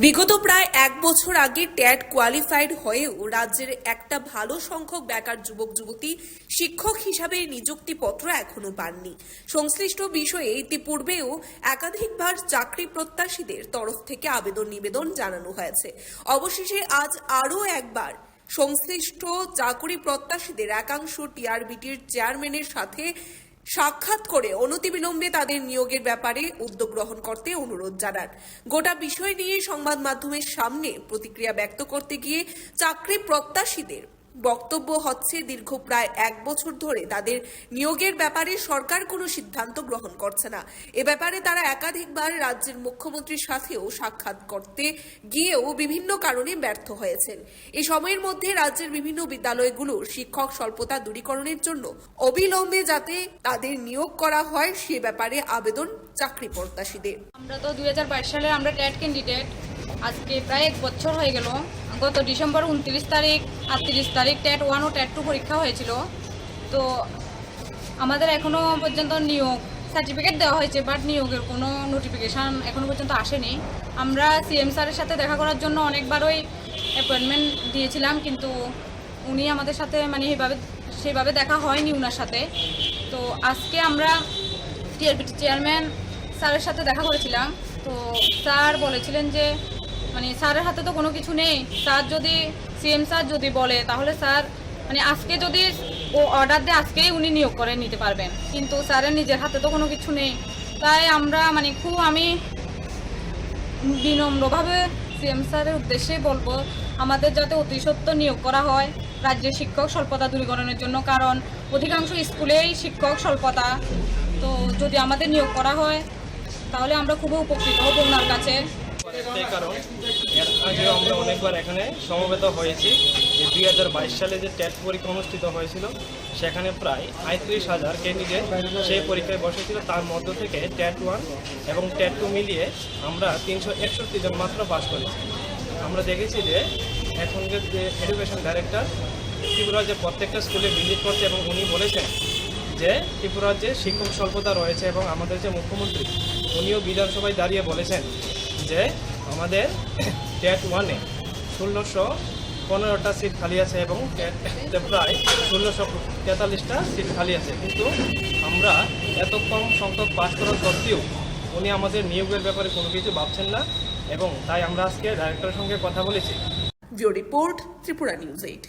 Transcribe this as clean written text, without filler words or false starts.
বিগত প্রায় এক বছর আগে ট্যাট কোয়ালিফাইড হয়েও রাজ্যের একটা ভালো সংখ্যক বেকার যুবক যুবতী শিক্ষক হিসাবে নিযুক্তিপত্র এখনো পাননি। সংশ্লিষ্ট বিষয়ে ইতিপূর্বেও একাধিকবার চাকরি প্রত্যাশীদের তরফ থেকে আবেদন নিবেদন জানানো হয়েছে। অবশেষে আজ আরও একবার সংশ্লিষ্ট চাকরি প্রত্যাশীদের একাংশ টিআরবিটির চেয়ারম্যানের সাথে সাক্ষাৎ করে অনতিবিলম্বে তাদের নিয়োগের ব্যাপারে উদ্যোগ গ্রহণ করতে অনুরোধ জানান। গোটা বিষয় নিয়ে সংবাদ মাধ্যমের সামনে প্রতিক্রিয়া ব্যক্ত করতে গিয়ে চাকরি প্রত্যাশীদের বক্তব্য হচ্ছে, দীর্ঘ প্রায় এক বছর ধরে তাদের নিয়োগের ব্যাপারে সরকার কোনো সিদ্ধান্ত গ্রহণ করছে না। এ ব্যাপারে তারা একাধিকবার রাজ্যের মুখ্যমন্ত্রীর সাথেও সাক্ষাৎ করতে গিয়েও বিভিন্ন কারণে ব্যর্থ হয়েছেন। এই সময়ের মধ্যে রাজ্যের বিভিন্ন বিদ্যালয়গুলোর শিক্ষক স্বল্পতা দূরীকরণের জন্য অবিলম্বে যাতে তাদের নিয়োগ করা হয় সে ব্যাপারে আবেদন চাকরি প্রত্যাশীদের। আমরা তো 2022 সালে আমরা ট্যাট ক্যান্ডিডেট। আজকে প্রায় এক বছর হয়ে গেল। গত ডিসেম্বর 29 তারিখ আর 30 তারিখ ট্যাট 1 ও ট্যাট 2 পরীক্ষা হয়েছিল। তো আমাদের এখনো পর্যন্ত নিয়োগ সার্টিফিকেট দেওয়া হয়েছে, বাট নিয়োগের কোনো নোটিফিকেশান এখনো পর্যন্ত আসেনি। আমরা সিএম স্যারের সাথে দেখা করার জন্য অনেকবারই অ্যাপয়েন্টমেন্ট দিয়েছিলাম, কিন্তু উনি আমাদের সাথে সেভাবে দেখা হয়নি ওনার সাথে। তো আজকে আমরা টিআরবিটি চেয়ারম্যান স্যারের সাথে দেখা করেছিলাম। তো স্যার বলেছিলেন যে স্যারের হাতে তো কোনো কিছু নেই। সিএম স্যার যদি বলে তাহলে স্যার আজকে যদি ও অর্ডার দেয় আজকেই উনি নিয়োগ করে নিতে পারবেন, কিন্তু স্যারের নিজের হাতে তো কোনো কিছু নেই। তাই আমরা আমি বিনম্রভাবে সিএম স্যারের উদ্দেশ্যে বলবো আমাদের যাতে অতি সত্বর নিয়োগ করা হয় রাজ্যের শিক্ষক স্বল্পতা দূরীকরণের জন্য, কারণ অধিকাংশ স্কুলেই শিক্ষক স্বল্পতা। তো যদি আমাদের নিয়োগ করা হয় তাহলে আমরা খুবই উপকৃত হব ওনার কাছে। একটাই কারণ, এর আগেও আমরা অনেকবার এখানে সমবেত হয়েছি যে 2022 সালে যে ট্যাট পরীক্ষা অনুষ্ঠিত হয়েছিল সেখানে প্রায় 35,000 ক্যান্ডিডেট সেই পরীক্ষায় বসেছিল। তার মধ্য থেকে ট্যাট 1 এবং ট্যাট 2 মিলিয়ে আমরা 361 জন মাত্র পাস করেছি। আমরা দেখেছি যে এখনকার যে এডুকেশন ডাইরেক্টর ত্রিপুরা যে প্রত্যেকটা স্কুলে ভিজিট করছে এবং উনি বলেছেন যে ত্রিপুরার যে শিক্ষক স্বল্পতা রয়েছে, এবং আমাদের যে মুখ্যমন্ত্রী উনিও বিধানসভায় দাঁড়িয়ে বলেছেন যে আমাদের ট্যাট 1-এ 1615টা সিট খালি আছে এবং ট্যাটে প্রায় 1643টা সিট খালি আছে, কিন্তু আমরা এত কম সংখ্যক পাস করার সত্ত্বেও উনি আমাদের নিয়োগের ব্যাপারে কোনো কিছু ভাবছেন না, এবং তাই আমরা আজকে ডাইরেক্টরের সঙ্গে কথা বলেছি। Bureau report, Tripura news 8।